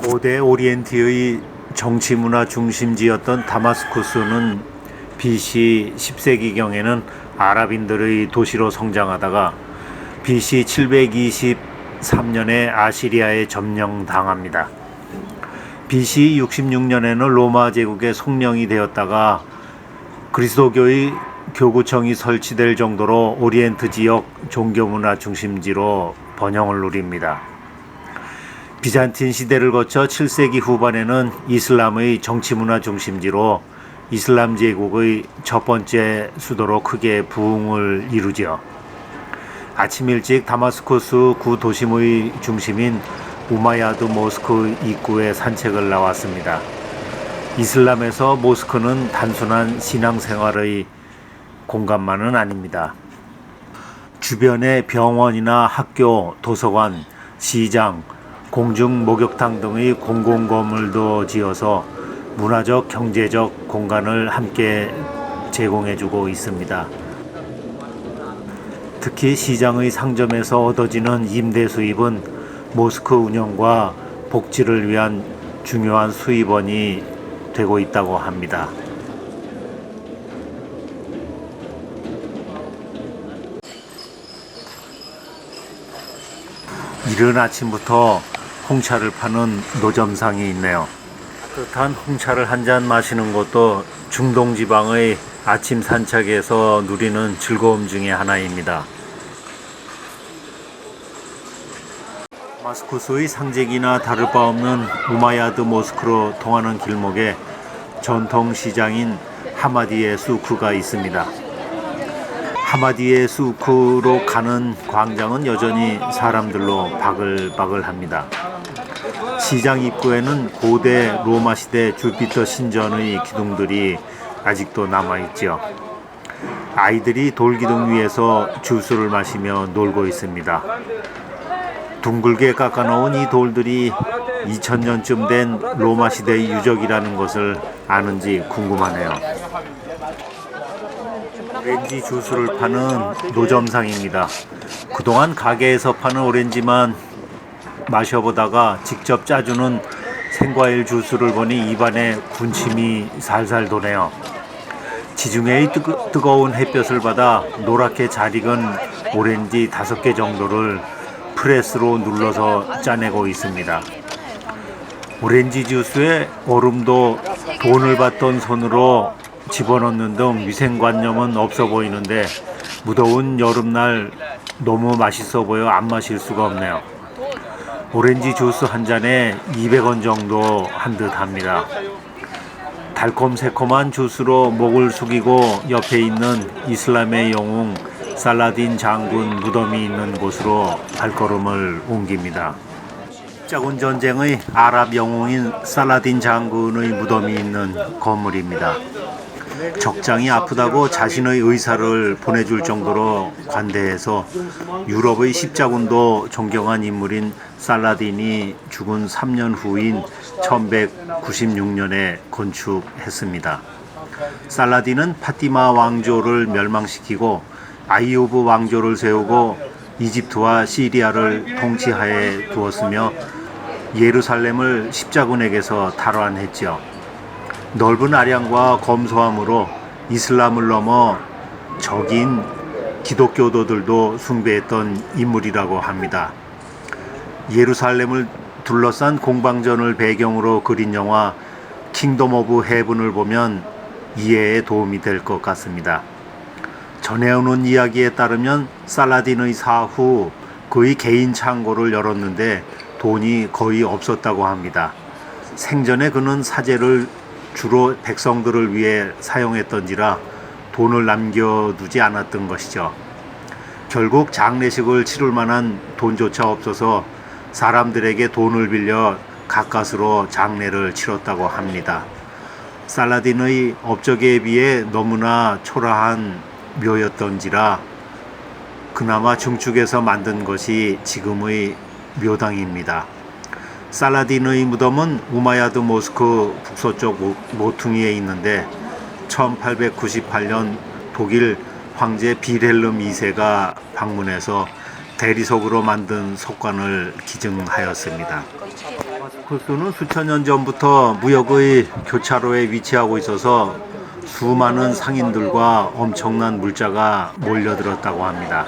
고대 오리엔트의 정치문화 중심지였던 다마스쿠스는 BC 10세기경에는 아랍인들의 도시로 성장하다가 BC 723년에 아시리아에 점령당합니다. BC 66년에는 로마 제국의 속령이 되었다가 그리스도교의 교구청이 설치될 정도로 오리엔트 지역 종교문화 중심지로 번영을 누립니다. 비잔틴 시대를 거쳐 7세기 후반에는 이슬람의 정치문화 중심지로 이슬람 제국의 첫 번째 수도로 크게 부흥을 이루죠. 아침 일찍 다마스쿠스 구 도심의 중심인 우마야드 모스크 입구에 산책을 나왔습니다. 이슬람에서 모스크는 단순한 신앙생활의 공간만은 아닙니다. 주변에 병원이나 학교, 도서관, 시장, 공중 목욕탕 등의 공공건물도 지어서 문화적, 경제적 공간을 함께 제공해주고 있습니다. 특히 시장의 상점에서 얻어지는 임대 수입은 모스크 운영과 복지를 위한 중요한 수입원이 되고 있다고 합니다. 이른 아침부터 홍차를 파는 노점상이 있네요. 따뜻한 홍차를 한 잔 마시는 것도 중동 지방의 아침 산책에서 누리는 즐거움 중에 하나입니다. 다마스쿠스의 상징이나 다를 바 없는 우마야드 모스크로 통하는 길목에 전통 시장인 하마디에 수크가 있습니다. 하마디에 수크로 가는 광장은 여전히 사람들로 바글바글합니다. 시장 입구에는 고대 로마 시대 주피터 신전의 기둥들이 아직도 남아있죠. 아이들이 돌기둥 위에서 주스를 마시며 놀고 있습니다. 둥글게 깎아놓은 이 돌들이 2000년쯤 된 로마 시대의 유적이라는 것을 아는지 궁금하네요. 오렌지 주스를 파는 노점상입니다. 그동안 가게에서 파는 오렌지만 마셔보다가 직접 짜주는 생과일 주스를 보니 입안에 군침이 살살 도네요. 지중해의 뜨거운 햇볕을 받아 노랗게 잘 익은 오렌지 5개 정도를 프레스로 눌러서 짜내고 있습니다. 오렌지 주스에 얼음도 돈을 받던 손으로 집어넣는 등 위생관념은 없어 보이는데 무더운 여름날 너무 맛있어 보여 안 마실 수가 없네요. 오렌지 주스 한 잔에 200원 정도 한 듯 합니다. 달콤새콤한 주스로 목을 숙이고 옆에 있는 이슬람의 영웅 살라딘 장군 무덤이 있는 곳으로 발걸음을 옮깁니다. 십자군 전쟁의 아랍 영웅인 살라딘 장군의 무덤이 있는 건물입니다. 적장이 아프다고 자신의 의사를 보내줄 정도로 관대해서 유럽의 십자군도 존경한 인물인 살라딘이 죽은 3년 후인 1196년에 건축했습니다. 살라딘은 파티마 왕조를 멸망시키고 아이유브 왕조를 세우고 이집트와 시리아를 통치하에 두었으며 예루살렘을 십자군에게서 탈환했죠. 넓은 아량과 검소함으로 이슬람을 넘어 적인 기독교도들도 숭배했던 인물이라고 합니다. 예루살렘을 둘러싼 공방전을 배경으로 그린 영화 킹덤 오브 헤븐을 보면 이해에 도움이 될 것 같습니다. 전해오는 이야기에 따르면 살라딘의 사후 그의 개인 창고를 열었는데 돈이 거의 없었다고 합니다. 생전에 그는 사제를 주로 백성들을 위해 사용했던지라 돈을 남겨두지 않았던 것이죠. 결국 장례식을 치를 만한 돈조차 없어서 사람들에게 돈을 빌려 가까스로 장례를 치렀다고 합니다. 살라딘의 업적에 비해 너무나 초라한 묘였던지라 그나마 중축해서 만든 것이 지금의 묘당입니다. 살라딘의 무덤은 우마야드 모스크 북서쪽 모퉁이에 있는데 1898년 독일 황제 빌헬름 2세가 방문해서 대리석으로 만든 석관을 기증하였습니다. 다마스커스는 수천 년 전부터 무역의 교차로에 위치하고 있어서 수많은 상인들과 엄청난 물자가 몰려들었다고 합니다.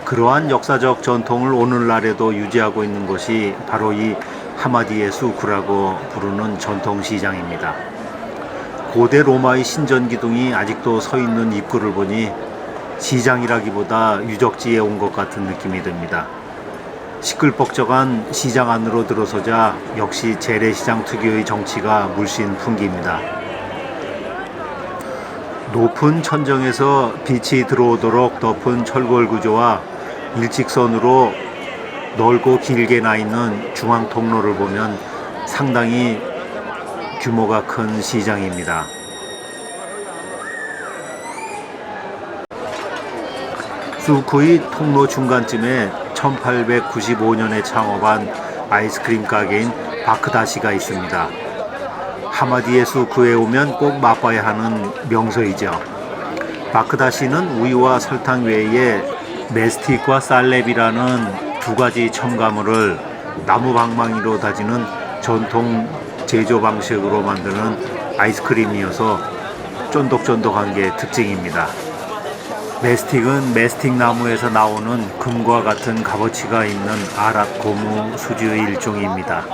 그러한 역사적 전통을 오늘날에도 유지하고 있는 것이 바로 이 하마디의 수크라고 부르는 전통시장입니다. 고대 로마의 신전기둥이 아직도 서 있는 입구를 보니 시장이라기보다 유적지에 온 것 같은 느낌이 듭니다. 시끌벅적한 시장 안으로 들어서자 역시 재래시장 특유의 정치가 물씬 풍깁니다. 높은 천정에서 빛이 들어오도록 덮은 철골 구조와 일직선으로 넓고 길게 나 있는 중앙 통로를 보면 상당히 규모가 큰 시장입니다. 수크의 통로 중간쯤에 1895년에 창업한 아이스크림 가게인 바크다시가 있습니다. 하마디의 수크에 오면 꼭 맛봐야 하는 명소이죠. 바크다시는 우유와 설탕 외에 메스틱과 살렙이라는 두 가지 첨가물을 나무 방망이로 다지는 전통 제조 방식으로 만드는 아이스크림이어서 쫀득쫀득한 게 특징입니다. 메스틱은 메스틱 나무에서 나오는 금과 같은 값어치가 있는 아랍 고무 수지의 일종입니다.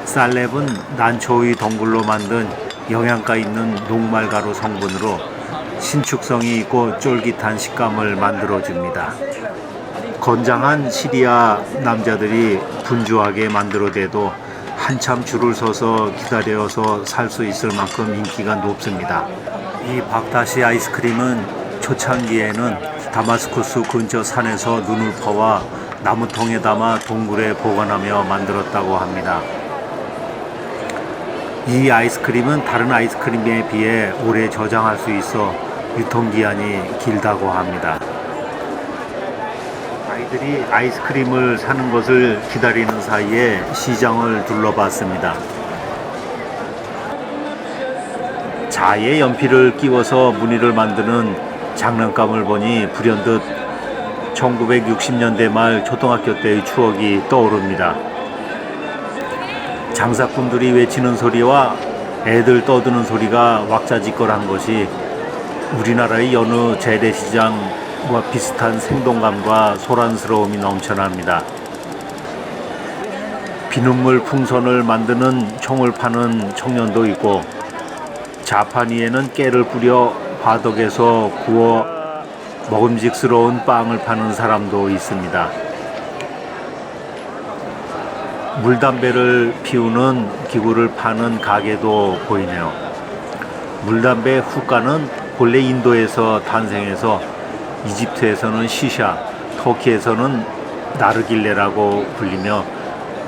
살렙은 난초의 덩굴로 만든 영양가 있는 녹말가루 성분으로 신축성이 있고 쫄깃한 식감을 만들어줍니다. 건장한 시리아 남자들이 분주하게 만들어대도 한참 줄을 서서 기다려서 살 수 있을 만큼 인기가 높습니다. 이 바크다시 아이스크림은 초창기에는 다마스커스 근처 산에서 눈을 퍼와 나무통에 담아 동굴에 보관하며 만들었다고 합니다. 이 아이스크림은 다른 아이스크림에 비해 오래 저장할 수 있어 유통기한이 길다고 합니다. 아이들이 아이스크림을 사는 것을 기다리는 사이에 시장을 둘러봤습니다. 자에 연필을 끼워서 무늬를 만드는 장난감을 보니 불현듯 1960년대 말 초등학교 때의 추억이 떠오릅니다. 장사꾼들이 외치는 소리와 애들 떠드는 소리가 왁자지껄한 것이 우리나라의 여느 재래시장과 비슷한 생동감과 소란스러움이 넘쳐납니다. 비눗물 풍선을 만드는 총을 파는 청년도 있고 자판 위에는 깨를 뿌려 화덕에서 구워 먹음직스러운 빵을 파는 사람도 있습니다. 물담배를 피우는 기구를 파는 가게도 보이네요. 물담배 후가는 본래 인도에서 탄생해서 이집트에서는 시샤, 터키에서는 나르길레라고 불리며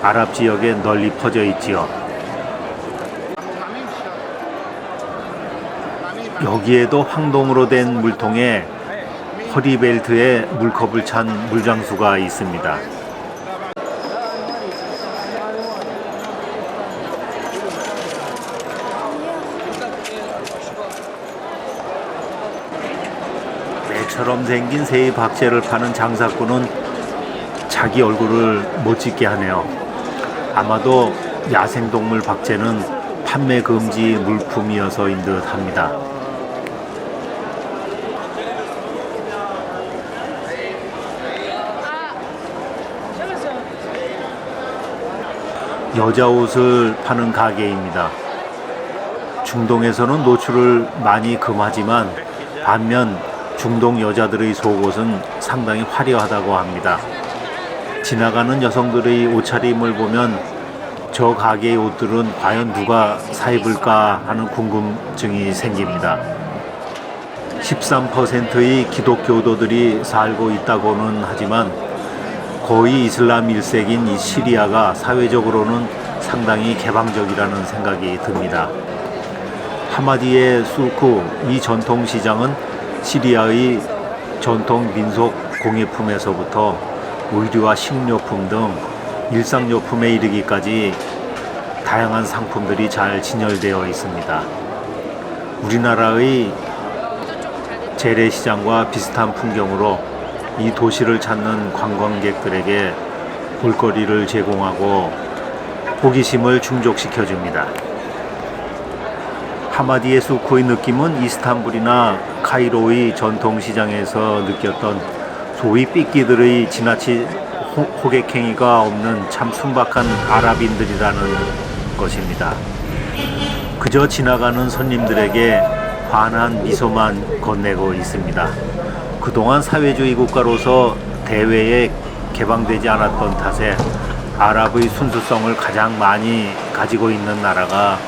아랍 지역에 널리 퍼져 있지요. 여기에도 황동으로 된 물통에 허리벨트에 물컵을 찬 물장수가 있습니다. 매처럼 생긴 새의 박제를 파는 장사꾼은 자기 얼굴을 못 찍게 하네요. 아마도 야생동물 박제는 판매 금지 물품이어서인 듯 합니다. 여자 옷을 파는 가게입니다. 중동에서는 노출을 많이 금하지만 반면 중동 여자들의 속옷은 상당히 화려하다고 합니다. 지나가는 여성들의 옷차림을 보면 저 가게의 옷들은 과연 누가 사 입을까 하는 궁금증이 생깁니다. 13%의 기독교도들이 살고 있다고는 하지만 거의 이슬람 1세기인 이 시리아가 사회적으로는 상당히 개방적이라는 생각이 듭니다. 하마디의 수크, 이 전통시장은 시리아의 전통 민속 공예품에서부터 의류와 식료품 등 일상용품에 이르기까지 다양한 상품들이 잘 진열되어 있습니다. 우리나라의 재래시장과 비슷한 풍경으로 이 도시를 찾는 관광객들에게 볼거리를 제공하고 호기심을 충족시켜 줍니다. 하마디의 수코의 느낌은 이스탄불이나 카이로의 전통시장에서 느꼈던 소위 삐끼들의 지나친 호객행위가 없는 참 순박한 아랍인들이라는 것입니다. 그저 지나가는 손님들에게 환한 미소만 건네고 있습니다. 그동안 사회주의 국가로서 대외에 개방되지 않았던 탓에 아랍의 순수성을 가장 많이 가지고 있는 나라가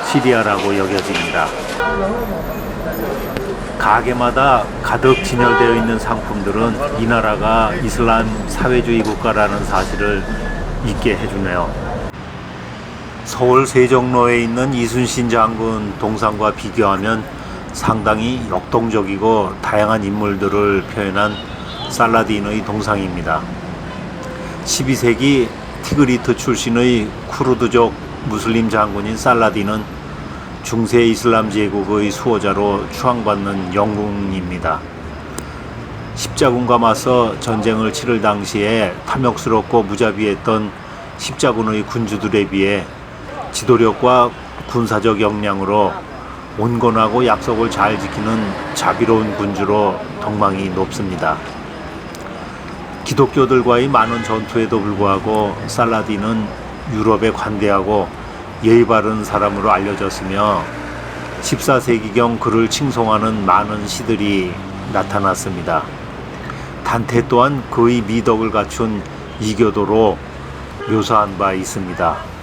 시리아라고 여겨집니다. 가게마다 가득 진열되어 있는 상품들은 이 나라가 이슬람 사회주의 국가라는 사실을 잊게 해주네요. 서울 세종로에 있는 이순신 장군 동상과 비교하면 상당히 역동적이고 다양한 인물들을 표현한 살라딘의 동상입니다. 12세기 티그리트 출신의 쿠르드족 무슬림 장군인 살라딘은 중세 이슬람 제국의 수호자로 추앙받는 영웅입니다. 십자군과 맞서 전쟁을 치를 당시에 탐욕스럽고 무자비했던 십자군의 군주들에 비해 지도력과 군사적 역량으로 온건하고 약속을 잘 지키는 자비로운 군주로 덕망이 높습니다. 기독교들과의 많은 전투에도 불구하고 살라딘은 유럽에 관대하고 예의 바른 사람으로 알려졌으며 14세기경 그를 칭송하는 많은 시들이 나타났습니다. 단테 또한 그의 미덕을 갖춘 이교도로 묘사한 바 있습니다.